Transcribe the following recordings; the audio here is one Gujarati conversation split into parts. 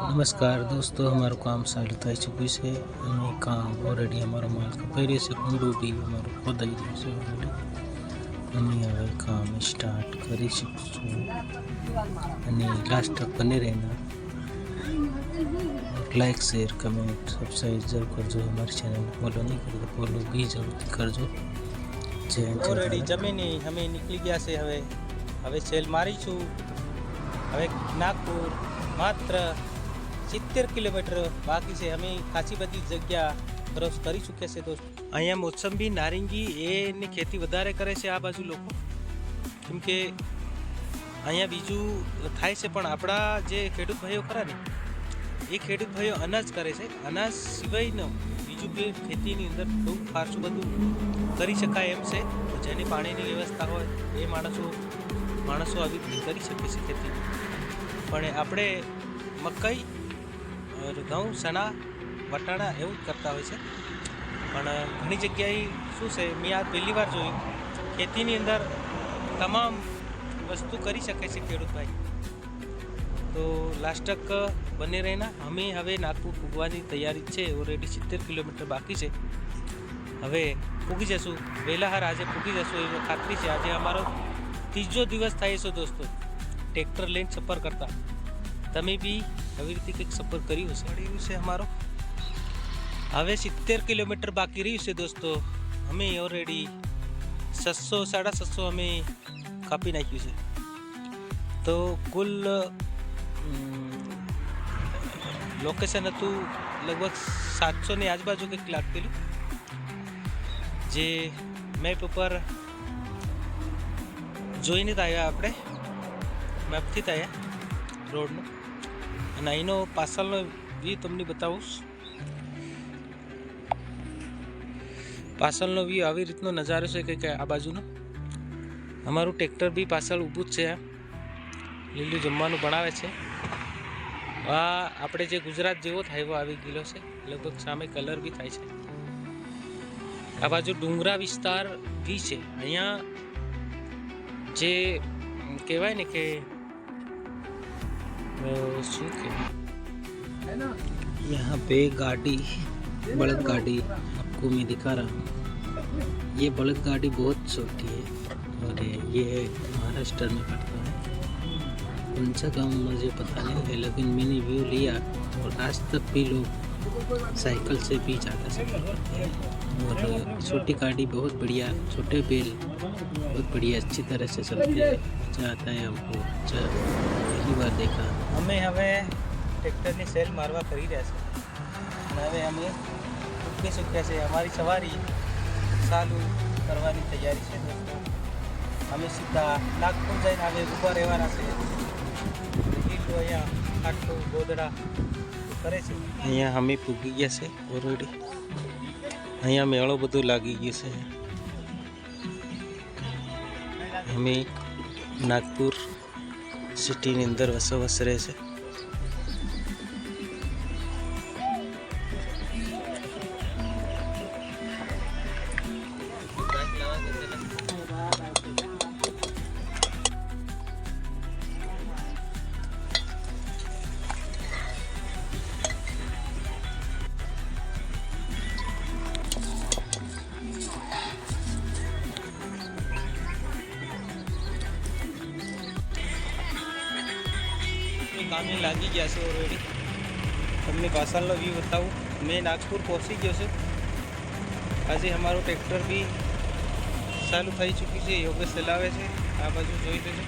नमस्कार दोस्तों, हमाરું કામ ચાલુ થઈ ચૂક્યું છે અને કામ ઓલરેડી અમારો માલ કપાઈ રહ્યો છે. ઊંડું બી અમારું ખોદાઈ રહ્યું છે ઓલરેડી. અમે હવે કામ સ્ટાર્ટ કરી શકીશું અને લાસ્ટ તક બને રહેના. लाइक शेयर कमेंट सब्सक्राइब जरूर करजो. हमारे चैनल फॉलो नहीं करे तो फॉलो भी जरूर करजो. ઓલરેડી જમીની અમે નીકળી ગયા છે. હવે સેલ મારીશું. હવે નાગપુર માત્ર 70 કિલોમીટર બાકી છે. અમે ખાસી બધી જગ્યા ક્રોસ કરી ચૂક્યા છે દોસ્તો. અહીંયા મોસંબી નારંગી એની ખેતી વધારે કરે છે આ બાજુ લોકો, કેમ કે અહીંયા બીજું થાય છે. પણ આપણા જે ખેડૂત ભાઈઓ ખરા ને, એ ખેડૂત ભાઈઓ અનાજ કરે છે. અનાજ સિવાયનું બીજું બી ખેતીની અંદર બહુ ખાસું બધું કરી શકાય એમ છે. જેની પાણીની વ્યવસ્થા હોય એ માણસો આવી રીતે કરી શકે છે ખેતી. પણ આપણે મકાઈ, ઘઉં, ચણા, વટાણા એવું જ કરતા હોય છે. પણ ઘણી જગ્યાએ શું છે, મેં આ પહેલી વાર જોયું, ખેતીની અંદર તમામ વસ્તુ કરી શકે છે ખેડૂત ભાઈ. તો લાસ્ટ તક બને રહેના. અમે હવે નાગપુર પૂગવાની તૈયારી છે. ઓલરેડી 70 કિલોમીટર બાકી છે. હવે પૂગી જશું વહેલાહાર. આજે પૂગી જશું એવી ખાતરી છે. આજે અમારો ત્રીજો દિવસ થાય છે દોસ્તો ટ્રેક્ટર લઈને સફર કરતા. તમે બી આવી રીતે કંઈક સફર કર્યું હશે. રહ્યું છે અમારો હવે 70 કિલોમીટર બાકી રહ્યું છે દોસ્તો. અમે ઓલરેડી 600-650 અમે કાપી નાખ્યું છે. તો કુલ લોકેશન હતું લગભગ 700ની આજુબાજુ કંઈક લાગતેલું, જે મેપ ઉપર જોઈને જ આવ્યા આપણે. મેપથી જ આવ્યા રોડનો. અને અહીંનો પાછળનો વ્યૂ તમને બતાવું. પાછળનો વ્યૂ આવી રીતનો નજારો છે કે આ બાજુનો. અમારું ટ્રેક્ટર બી પાછળ ઊભું જ છે. લીલું જમવાનું બનાવે છે. આ આપણે જે ગુજરાત જેવો જ હાઈવો આવી ગયેલો છે. લગભગ સામે કલર બી થાય છે. આ બાજુ ડુંગરા વિસ્તાર બી છે. અહીંયા જે કહેવાય ને કે શું कहें, यहाँ पे गाड़ी, बलद गाड़ी आपको मैं दिखा रहा हूँ. ये बलद गाड़ी बहुत छोटी है और ये महाराष्ट्र में पड़ता है. कौन सा गाँव मुझे पता नहीं है, लेकिन मैंने व्यू लिया और आज तक भी लोग साइकिल से भी ज़्यादा सफर करते हैं. और छोटी गाड़ी बहुत बढ़िया, छोटे बैल बहुत बढ़िया अच्छी तरह से चलते हैं. मजा आता है हमको. अच्छा पहली बार देखा. અમે હવે ટ્રેક્ટરની સેલ મારવા કરી રહ્યા છે. અને હવે અમે ઉઠી ચૂક્યા છે. અમારી સવારી ચાલુ કરવાની તૈયારી છે દોસ્તો. અમે સીધા નાગપુર જઈને હવે ઊભા રહેવાના છે. લીલું અહીંયા આટલું ગોદડા કરે છે. અહીંયા અમે પૂગી ગયા છે ઓલરેડી. અહીંયા મેળો બધું લાગી ગયો છે. અમે નાગપુર સિટીની અંદર વસવાસ રહે છે. કામે લાગી ગયા છે ઓલરેડી. તમને પાછળનો વ્યૂ બતાવું. મેં નાગપુર પહોંચી ગયો છું. આજે અમારું ટ્રેક્ટર બી ચાલુ થઈ ચૂક્યું છે. યોગેશ ચલાવે છે. આ બાજુ જોઈ લેજો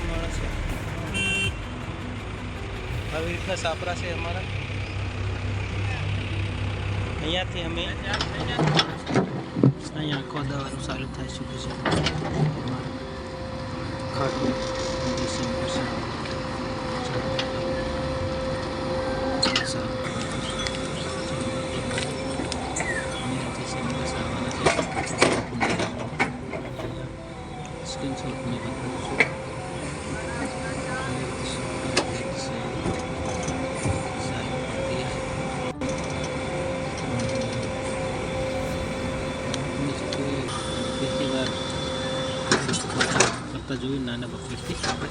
માણસ. આવી રીતના સાપરા છે અમારા. અહીંયાથી અમે અહીંયા ખોદાવાનું ચાલુ થઈ ચૂક્યું છે. ખાટું કરતા જોયું નાના બકેટથી આપણે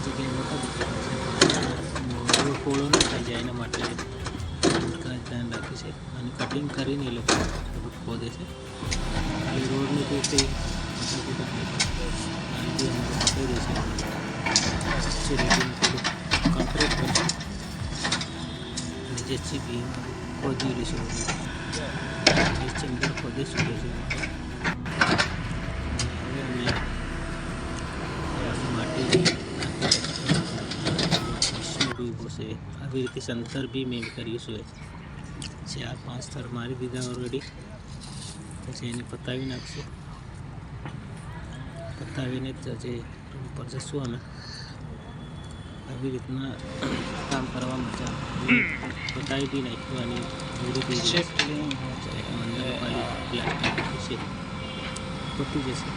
જગ્યાએ મોટા બકેટ છે. છે અને કટિંગ કરીને એ લોકો બધું ખોદે છે. એ રોડની તો કંઈ પકડી છે રેડીને થોડું કોન્ક્રીટ કરશે અને જેસીબી ખોદી રહીશું એ ચેમ્બર ખોદીશું જેસીબી. હવે અમે માટી ડૂબો છે આવી રીતે સંતર બી મેં કરીશું. 4-5 થર મારી દીધા ઓલરેડી. પછી એને પતાવી નાખશું. પતાવીને જ જે રૂમ પર જશું અમે. આવી રીતના કામ કરવા મજા પતાવી બી નાખ્યું અને જોડી બી મંદિર વાળી પતી જશે.